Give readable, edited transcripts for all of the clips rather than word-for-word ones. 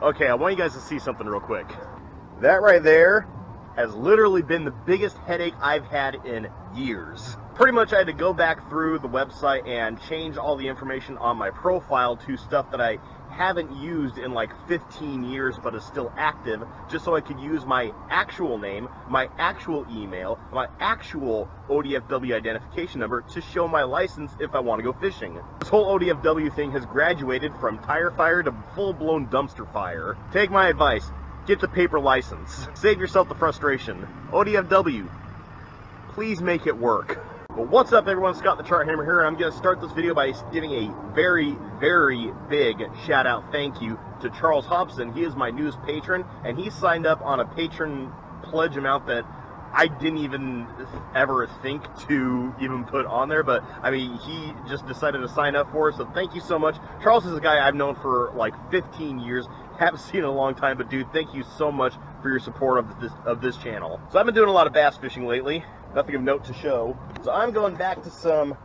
Okay, I want you guys to see something real quick. That right there has literally been the biggest headache I've had in years. Pretty much I had to go back through the website and change all the information on my profile to stuff that I haven't used in like 15 years but is still active, just so I could use my actual name, my actual email, my actual ODFW identification number to show my license if I want to go fishing. This whole ODFW thing has graduated from tire fire to full-blown dumpster fire. Take my advice, get the paper license. Save yourself the frustration. ODFW, please make it work. Well, what's up everyone, Scott the TroutHammer here, and I'm going to start this video by giving a very, very big shout out thank you to Charles Hobson. He is my newest patron, and he signed up on a patron pledge amount that I didn't even ever think to even put on there, but I mean, he just decided to sign up for it, so thank you so much. Charles is a guy I've known for like 15 years, haven't seen in a long time, but dude, thank you so much for your support of this channel. So I've been doing a lot of bass fishing lately, nothing of note to show, so I'm going back to some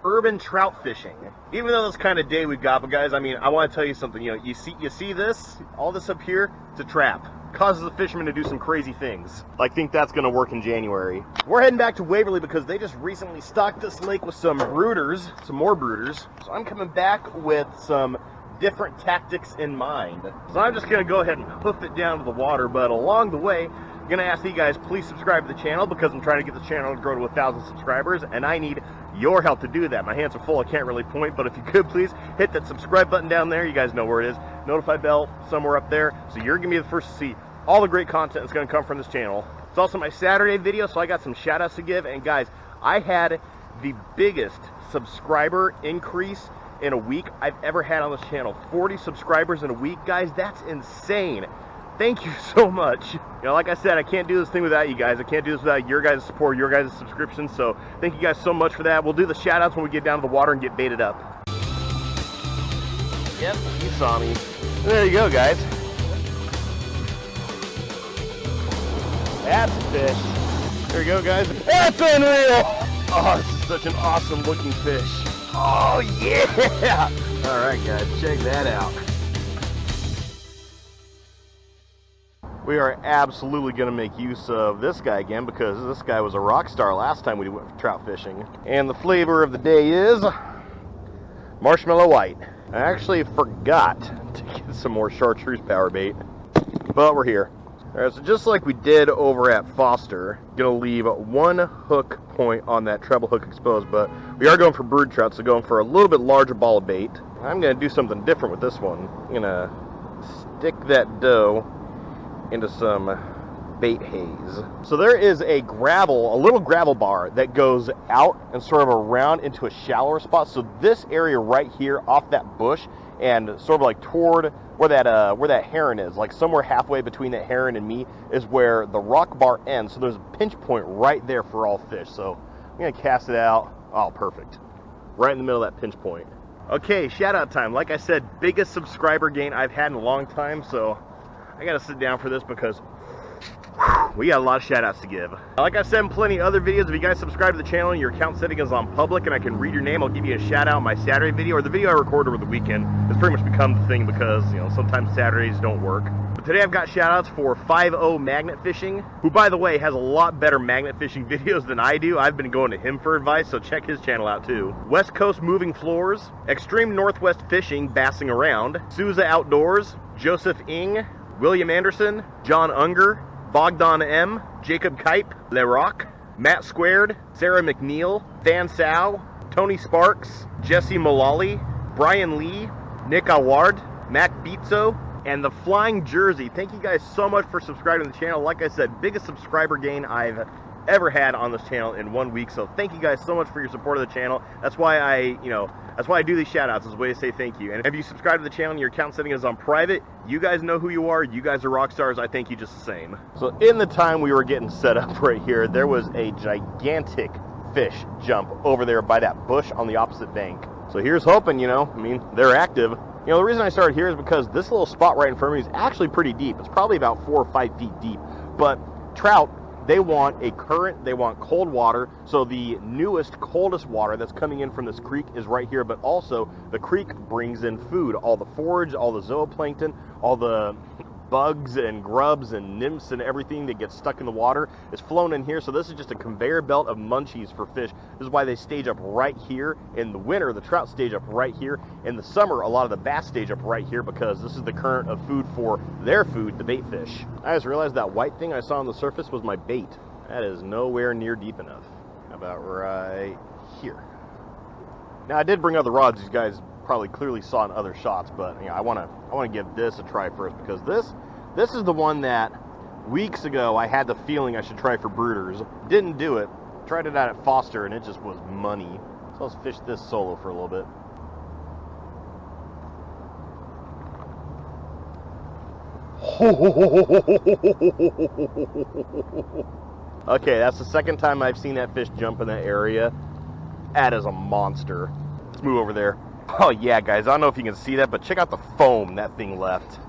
urban trout fishing. Even though this kind of day we've got, but guys, I mean, I want to tell you something. You know, you see this, all this up here, it's a trap. Causes the fishermen to do some crazy things. I think that's going to work in January. We're heading back to Waverly because they just recently stocked this lake with some brooders, some more brooders. So I'm coming back with some different tactics in mind. So I'm just going to go ahead and hoof it down to the water, but along the way, I'm going to ask you guys, please subscribe to the channel because I'm trying to get the channel to grow to 1,000 subscribers, and I need your help to do that. My hands are full, I can't really point, but if you could please hit that subscribe button down there. You guys know where it is. Notify bell somewhere up there, so you're going to be the first to see all the great content that's going to come from this channel. It's also my Saturday video, so I got some shout outs to give, and guys, I had the biggest subscriber increase in a week I've ever had on this channel. 40 subscribers in a week, guys, that's insane. Thank you so much. You know, like I said, I can't do this thing without you guys. I can't do this without your guys' support, your guys' subscription. So thank you guys so much for that. We'll do the shout outs when we get down to the water and get baited up. Yep, you saw me. There you go, guys. That's a fish. There you go, guys. That's unreal. Oh, this is such an awesome looking fish. Oh, yeah. All right, guys, check that out. We are absolutely going to make use of this guy again because this guy was a rock star last time we went trout fishing. And the flavor of the day is marshmallow white. I actually forgot to get some more chartreuse power bait, but we're here. All right, so just like we did over at Foster, gonna leave one hook point on that treble hook exposed, but we are going for brood trout, so going for a little bit larger ball of bait. I'm gonna do something different with this one. I'm gonna stick that dough into some bait haze. So there is a little gravel bar that goes out and sort of around into a shallower spot. So this area right here off that bush and sort of like toward where that heron is, like somewhere halfway between that heron and me, is where the rock bar ends. So there's a pinch point right there for all fish. So I'm gonna cast it out. Oh, perfect. Right in the middle of that pinch point. Okay, shout out time. Like I said, biggest subscriber gain I've had in a long time. So I gotta sit down for this because we got a lot of shout outs to give. Like I said in plenty of other videos, if you guys subscribe to the channel and your account setting is on public and I can read your name, I'll give you a shout out in my Saturday video, or the video I record over the weekend. It's pretty much become the thing because, you know, sometimes Saturdays don't work. But today I've got shout outs for 5-0 Magnet Fishing, who by the way has a lot better magnet fishing videos than I do. I've been going to him for advice, so check his channel out too. West Coast Moving Floors, Extreme Northwest Fishing, Bassing Around, Souza Outdoors, Joseph Ing, William Anderson, John Unger, Bogdan M, Jacob Kipe, Le Rock, Matt Squared, Sarah McNeil, Van Sow, Tony Sparks, Jesse Mullally, Brian Lee, Nick Award, Mac Bizzo, and the Flying Jersey. Thank you guys so much for subscribing to the channel. Like I said, biggest subscriber gain I've ever had on this channel in 1 week. So thank you guys so much for your support of the channel. That's why I do these shout outs, as a way to say thank you. And if you subscribe to the channel and your account setting is on private, you guys know who you are. You guys are rock stars. I thank you just the same. So in the time we were getting set up right here, there was a gigantic fish jump over there by that bush on the opposite bank. So here's hoping, you know, I mean, they're active. You know, the reason I started here is because this little spot right in front of me is actually pretty deep. It's probably about 4 or 5 feet deep. But trout They want a current, they want cold water. So the newest, coldest water that's coming in from this creek is right here, but also the creek brings in food. All the forage, all the zooplankton, all the bugs and grubs and nymphs and everything that gets stuck in the water is flown in here. So this is just a conveyor belt of munchies for fish. This is why they stage up right here. In the winter, the trout stage up right here. In the summer, a lot of the bass stage up right here because this is the current of food for their food, the bait fish. I just realized that white thing I saw on the surface was my bait. That is nowhere near deep enough. How about right here? Now I did bring other rods. These guys probably clearly saw in other shots, but you know, I want to give this a try first, because this is the one that weeks ago I had the feeling I should try for brooders. Didn't do it. Tried it out at Foster and it just was money. So let's fish this solo for a little bit. Okay, that's the second time I've seen that fish jump in that area. That is a monster. Let's move over there. Oh yeah, guys, I don't know if you can see that, but check out the foam that thing left.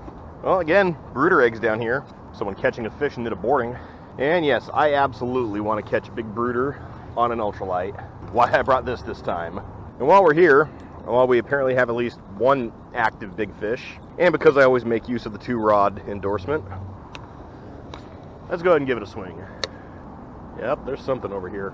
Well, again, brooder eggs down here. Someone catching a fish and did a boarding. And yes, I absolutely want to catch a big brooder on an ultralight. Why I brought this time. And while we're here, while we apparently have at least one active big fish, and because I always make use of the 2-rod endorsement, let's go ahead and give it a swing. Yep, there's something over here.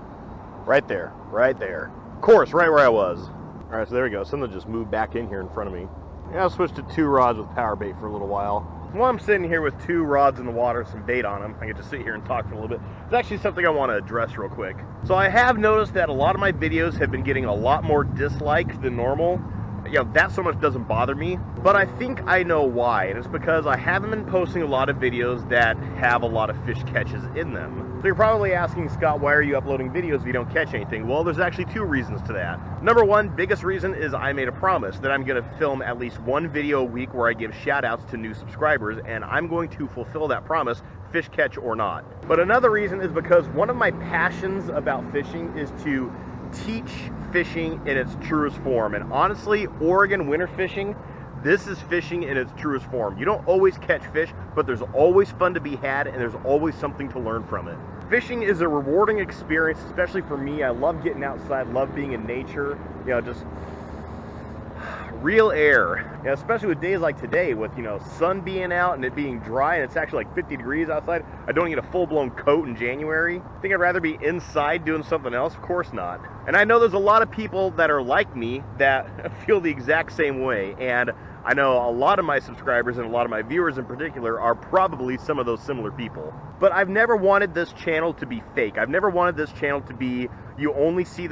Right there, right there. Of course, right where I was. All right, so there we go. Something just moved back in here in front of me. Yeah, I'll switch to 2 rods with power bait for a little while. While I'm sitting here with 2 rods in the water, some bait on them, I can just sit here and talk for a little bit. It's actually something I want to address real quick. So I have noticed that a lot of my videos have been getting a lot more dislikes than normal. You know, that so much doesn't bother me, but I think I know why, and it's because I haven't been posting a lot of videos that have a lot of fish catches in them. So you're probably asking, Scott, why are you uploading videos if you don't catch anything? Well, there's actually 2 reasons to that. Number one, biggest reason is I made a promise that I'm going to film at least 1 video a week where I give shout outs to new subscribers, and I'm going to fulfill that promise, fish catch or not. But another reason is because one of my passions about fishing is to teach fishing in its truest form. And honestly, Oregon winter fishing, this is fishing in its truest form. You don't always catch fish, but there's always fun to be had, and there's always something to learn from it. Fishing is a rewarding experience, especially for me. I love getting outside, love being in nature, you know, just real air, you know, especially with days like today with, you know, sun being out and it being dry and it's actually like 50 degrees outside. I don't need a full-blown coat in January. I think I'd rather be inside doing something else. Of course not. And I know there's a lot of people that are like me that feel the exact same way, and I know a lot of my subscribers and a lot of my viewers in particular are probably some of those similar people. But I've never wanted this channel to be fake. I've never wanted this channel to be, you only see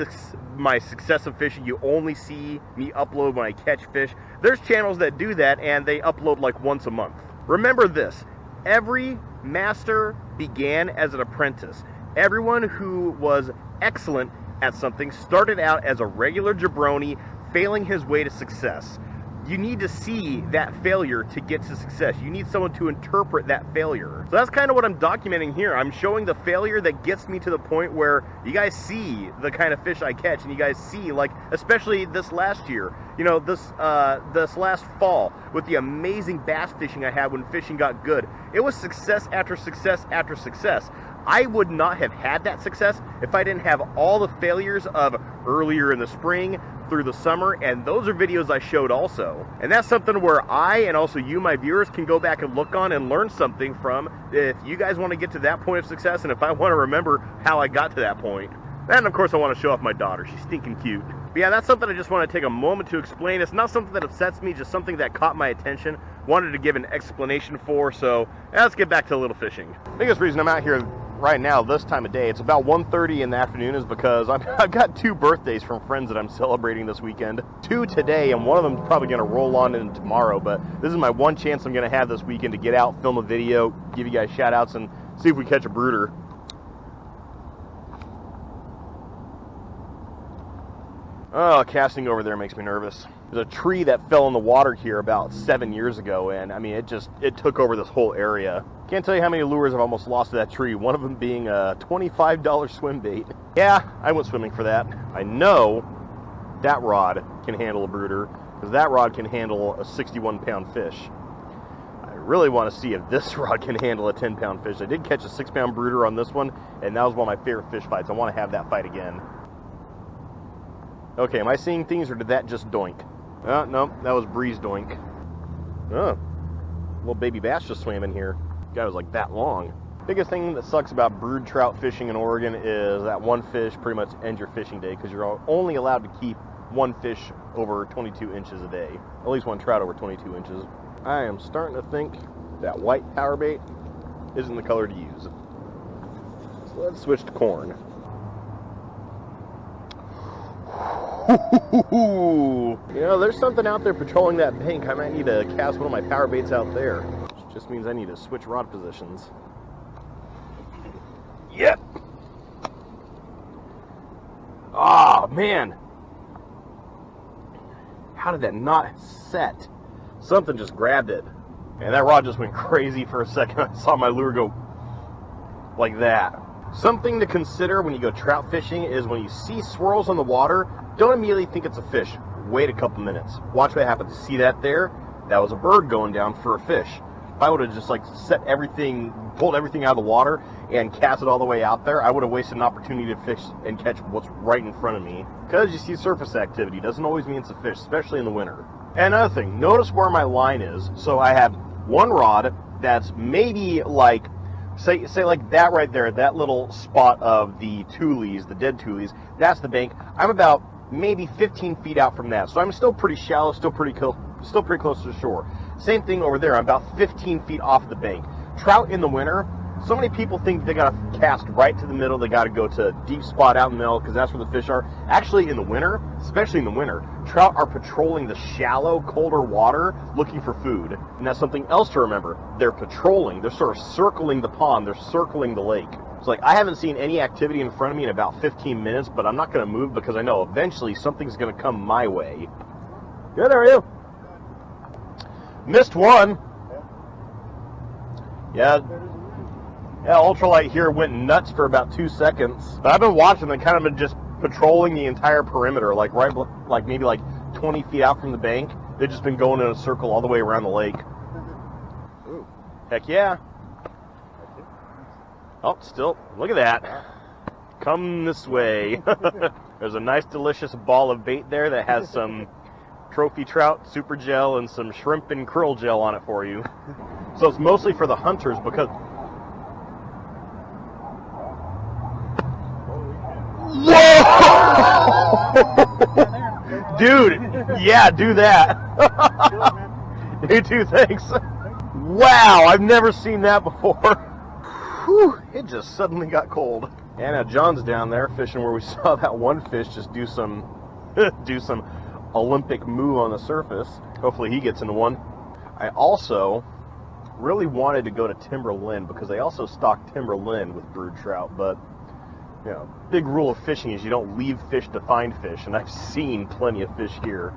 my success of fishing, you only see me upload when I catch fish. There's channels that do that and they upload like once a month. Remember this, every master began as an apprentice. Everyone who was excellent at something started out as a regular jabroni, failing his way to success. You need to see that failure to get to success. You need someone to interpret that failure. So that's kind of what I'm documenting here. I'm showing the failure that gets me to the point where you guys see the kind of fish I catch, and you guys see, like, especially this last year, you know, this last fall with the amazing bass fishing I had when fishing got good. It was success after success after success. I would not have had that success if I didn't have all the failures of earlier in the spring through the summer, and those are videos I showed also. And that's something where I, and also you, my viewers, can go back and look on and learn something from if you guys want to get to that point of success, and if I want to remember how I got to that point. And of course I want to show off my daughter. She's stinking cute. But yeah, that's something I just want to take a moment to explain. It's not something that upsets me, just something that caught my attention, wanted to give an explanation for. So let's get back to a little fishing. The biggest reason I'm out here right now, this time of day, it's about 1:30 in the afternoon, is because I've got 2 birthdays from friends that I'm celebrating this weekend. 2 today, and one of them's probably going to roll on in tomorrow, but this is my one chance I'm going to have this weekend to get out, film a video, give you guys shout outs, and see if we catch a brooder. Oh, casting over there makes me nervous. There's a tree that fell in the water here about 7 years ago, and I mean, it took over this whole area. Can't tell you how many lures I've almost lost to that tree, one of them being a $25 swim bait. Yeah, I went swimming for that. I know that rod can handle a brooder, because that rod can handle a 61-pound fish. I really want to see if this rod can handle a 10-pound fish. I did catch a 6-pound brooder on this one, and that was one of my favorite fish fights. I want to have that fight again. Okay, am I seeing things, or did that just doink? No, that was breeze doink. Oh, little baby bass just swam in here. Guy was like that long. Biggest thing that sucks about brood trout fishing in Oregon is that one fish pretty much ends your fishing day, because you're only allowed to keep one fish over 22 inches a day. At least one trout over 22 inches. I am starting to think that white power bait isn't the color to use. So let's switch to corn. You know, there's something out there patrolling that bank. I might need to cast one of my power baits out there. Which just means I need to switch rod positions. Yep. Oh, man. How did that not set? Something just grabbed it. And that rod just went crazy for a second. I saw my lure go like that. Something to consider when you go trout fishing is when you see swirls on the water, don't immediately think it's a fish. Wait a couple minutes. Watch what happens. See that there? That was a bird going down for a fish. If I would have just like set everything, pulled everything out of the water and cast it all the way out there, I would have wasted an opportunity to fish and catch what's right in front of me. Because you see surface activity doesn't always mean it's a fish, especially in the winter. And another thing, notice where my line is. So I have one rod that's maybe like, say like that right there, that little spot of the tules, the dead tules, that's the bank. I'm about maybe 15 feet out from that. So I'm still pretty shallow, still pretty close to the shore. Same thing over there, I'm about 15 feet off the bank. Trout in the winter, so many people think they gotta cast right to the middle, they gotta go to a deep spot out in the middle because that's where the fish are. Actually in the winter, especially in the winter, trout are patrolling the shallow, colder water looking for food. And that's something else to remember. They're patrolling, they're sort of circling the pond, they're circling the lake. It's like, I haven't seen any activity in front of me in about 15 minutes, but I'm not gonna move because I know eventually something's gonna come my way. Good, how are you? Missed one. Yeah, Ultralight here went nuts for about 2 seconds. But I've been watching them, kind of been just patrolling the entire perimeter, like maybe 20 feet out from the bank. They've just been going in a circle all the way around the lake. Ooh. Heck yeah. Oh, still, look at that. Come this way. There's a nice, delicious ball of bait there that has some trophy trout super gel and some shrimp and krill gel on it for you. So it's mostly for the hunters because... Whoa! Dude, yeah, do that. You too, thanks. Wow, I've never seen that before. Whew, it just suddenly got cold. And now John's down there fishing where we saw that one fish just do some Olympic move on the surface. Hopefully he gets into one. I also really wanted to go to Timberland because they also stock Timberland with brood trout, but you know, big rule of fishing is you don't leave fish to find fish, and I've seen plenty of fish here.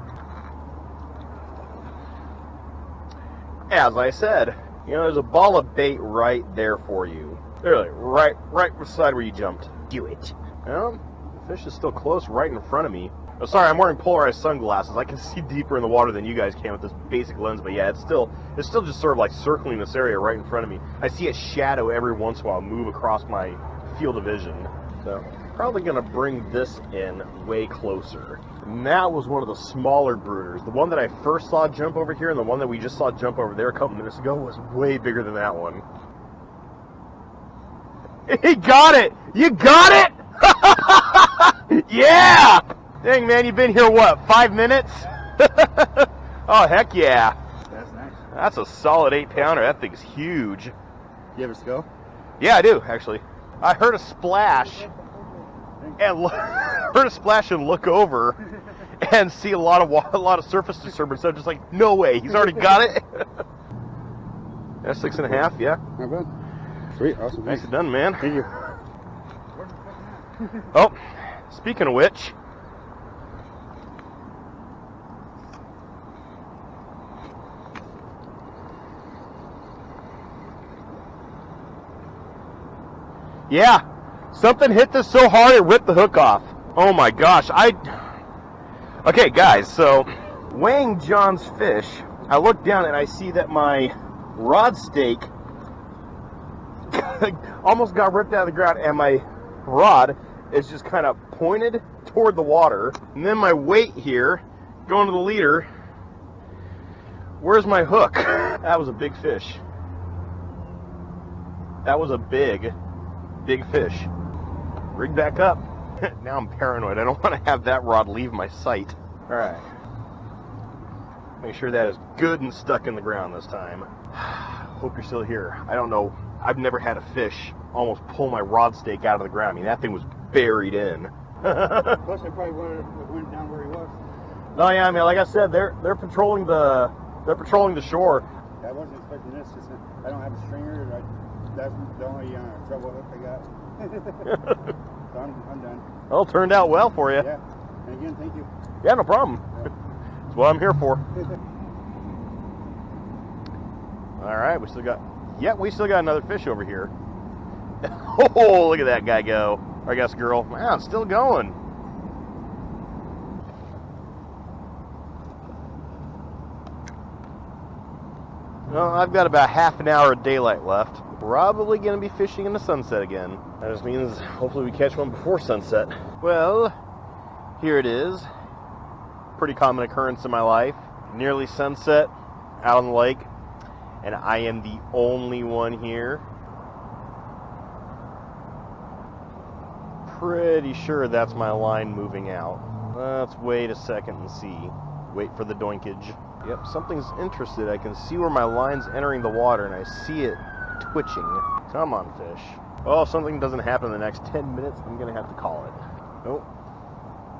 As I said, you know, there's a ball of bait right there for you. Literally, right beside where you jumped. Do it. Well, the fish is still close right in front of me. Oh, sorry, I'm wearing polarized sunglasses. I can see deeper in the water than you guys can with this basic lens, but yeah, it's still just sort of like circling this area right in front of me. I see a shadow every once in a while move across my field of vision. So, probably going to bring this in way closer. And that was one of the smaller brooders. The one that I first saw jump over here and the one that we just saw jump over there a couple minutes ago was way bigger than that one. He got it! You got it? Yeah! Dang, man, you've been here, what, 5 minutes? Oh, heck yeah. That's nice. That's a solid 8-pounder. That thing's huge. You ever go? Yeah, I do, actually. I heard a splash and look over and see a lot of surface disturbance. I'm just like, no way, he's already got it. That's 6.5, yeah. Not bad. Sweet, awesome. Nicely done, man. Thank you. Oh, speaking of which, yeah, something hit this so hard it ripped the hook off. Oh my gosh, okay guys, so weighing John's fish, I look down and I see that my rod stake almost got ripped out of the ground, and my rod is just kind of pointed toward the water. And then my weight here going to the leader. Where's my hook? That was a big fish. That was a big fish. Rig back up. Now I'm paranoid. I don't want to have that rod leave my sight. All right. Make sure that is good and stuck in the ground this time. Hope you're still here. I don't know. I've never had a fish almost pull my rod stake out of the ground. I mean, that thing was buried in. Plus, I probably went down where he was. No, yeah, I mean, like I said, they're patrolling the shore. I wasn't expecting this. Just, I don't have a stringer. That's the only trouble hook I got. So I'm done. Well, it turned out well for you. Yeah. And again, thank you. Yeah, no problem. Yeah. That's what I'm here for. All right, we still got another fish over here. Oh, look at that guy go. Or I guess girl. Wow, it's still going. Well, I've got about half an hour of daylight left. Probably going to be fishing in the sunset again. That just means hopefully we catch one before sunset. Well, here it is. Pretty common occurrence in my life. Nearly sunset, out on the lake, and I am the only one here. Pretty sure that's my line moving out. Let's wait a second and see. Wait for the doinkage. Yep, something's interested. I can see where my line's entering the water, and I see it twitching. Come on, fish. Oh, if something doesn't happen in the next 10 minutes, I'm going to have to call it. Nope.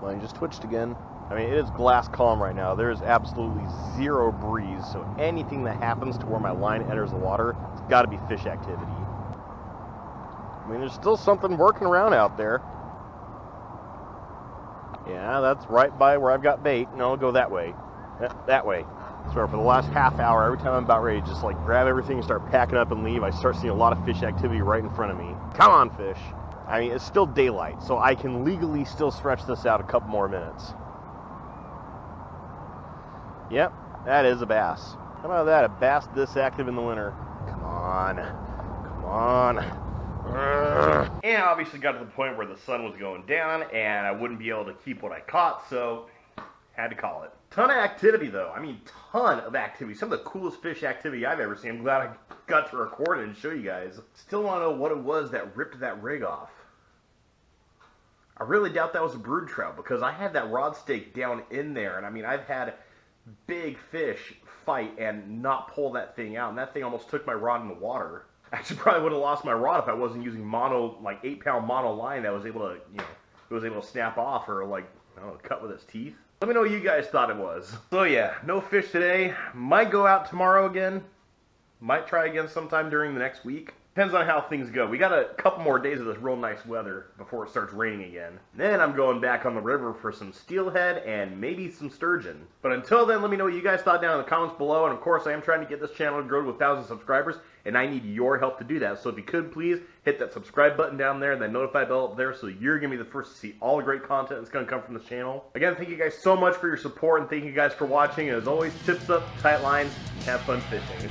Line just twitched again. I mean, it is glass calm right now. There is absolutely zero breeze, so anything that happens to where my line enters the water, it's got to be fish activity. I mean, there's still something working around out there. Yeah, that's right by where I've got bait. No, I'll go that way. That way. So for the last half hour, every time I'm about ready to just like grab everything and start packing up and leave, I start seeing a lot of fish activity right in front of me. Come on, fish. I mean, it's still daylight, so I can legally still stretch this out a couple more minutes. Yep, that is a bass. How about that? A bass this active in the winter. Come on. Come on. And obviously got to the point where the sun was going down and I wouldn't be able to keep what I caught, so had to call it. Ton of activity though. I mean, ton of activity. Some of the coolest fish activity I've ever seen. I'm glad I got to record it and show you guys. Still want to know what it was that ripped that rig off. I really doubt that was a brood trout because I had that rod stake down in there, and I mean, I've had big fish fight and not pull that thing out, and that thing almost took my rod in the water. I actually probably would have lost my rod if I wasn't using mono, like 8-pound mono line that was able to, you know, it was able to snap off or like, I don't know, cut with its teeth. Let me know what you guys thought it was. So yeah, no fish today. Might go out tomorrow again. Might try again sometime during the next week. Depends on how things go. We got a couple more days of this real nice weather before it starts raining again. Then I'm going back on the river for some steelhead and maybe some sturgeon. But until then, let me know what you guys thought down in the comments below. And of course, I am trying to get this channel to grow to 1,000 subscribers, and I need your help to do that. So if you could, please hit that subscribe button down there and that notify bell up there so you're going to be the first to see all the great content that's going to come from this channel. Again, thank you guys so much for your support, and thank you guys for watching. And as always, tips up, tight lines, have fun fishing.